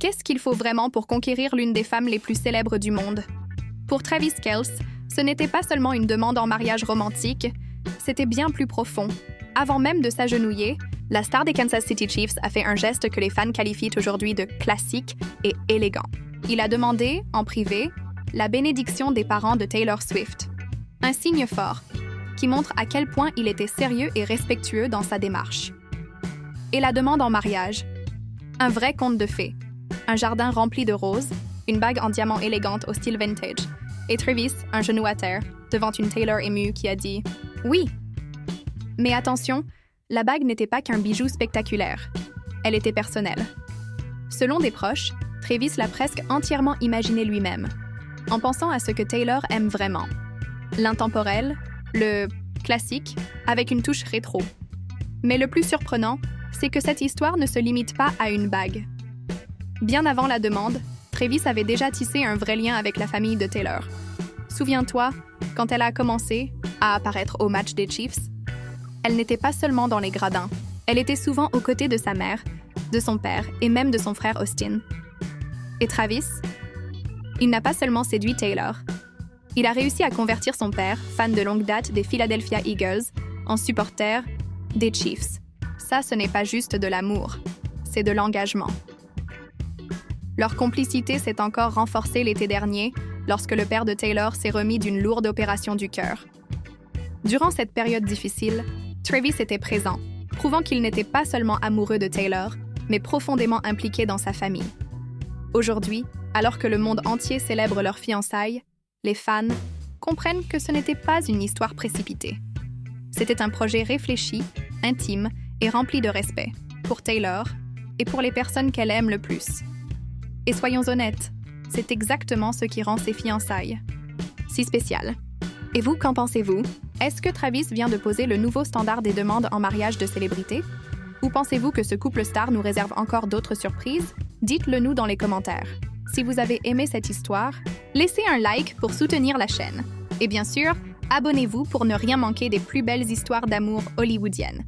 qu'est-ce qu'il faut vraiment pour conquérir l'une des femmes les plus célèbres du monde? Pour Travis Kelce, ce n'était pas seulement une demande en mariage romantique, c'était bien plus profond. Avant même de s'agenouiller, la star des Kansas City Chiefs a fait un geste que les fans qualifient aujourd'hui de classique et élégant. Il a demandé, en privé, la bénédiction des parents de Taylor Swift. Un signe fort, qui montre à quel point il était sérieux et respectueux dans sa démarche. Et la demande en mariage. Un vrai conte de fées. Un jardin rempli de roses, une bague en diamant élégante au style vintage, et Travis, un genou à terre, devant une Taylor émue qui a dit « Oui ». Mais attention, la bague n'était pas qu'un bijou spectaculaire. Elle était personnelle. Selon des proches, Travis l'a presque entièrement imaginé lui-même, en pensant à ce que Taylor aime vraiment. L'intemporel, le classique, avec une touche rétro. Mais le plus surprenant, c'est que cette histoire ne se limite pas à une bague. Bien avant la demande, Travis avait déjà tissé un vrai lien avec la famille de Taylor. Souviens-toi, quand elle a commencé à apparaître au match des Chiefs, elle n'était pas seulement dans les gradins. Elle était souvent aux côtés de sa mère, de son père et même de son frère Austin. Et Travis, il n'a pas seulement séduit Taylor. Il a réussi à convertir son père, fan de longue date des Philadelphia Eagles, en supporter des Chiefs. Ça, ce n'est pas juste de l'amour, c'est de l'engagement. Leur complicité s'est encore renforcée l'été dernier, lorsque le père de Taylor s'est remis d'une lourde opération du cœur. Durant cette période difficile, Travis était présent, prouvant qu'il n'était pas seulement amoureux de Taylor, mais profondément impliqué dans sa famille. Aujourd'hui, alors que le monde entier célèbre leurs fiançailles, les fans comprennent que ce n'était pas une histoire précipitée. C'était un projet réfléchi, intime et rempli de respect, pour Taylor et pour les personnes qu'elle aime le plus. Et soyons honnêtes, c'est exactement ce qui rend ces fiançailles si spéciales. Et vous, qu'en pensez-vous? Est-ce que Travis vient de poser le nouveau standard des demandes en mariage de célébrités? Ou pensez-vous que ce couple star nous réserve encore d'autres surprises? Dites-le nous dans les commentaires. Si vous avez aimé cette histoire, laissez un like pour soutenir la chaîne. Et bien sûr, abonnez-vous pour ne rien manquer des plus belles histoires d'amour hollywoodiennes.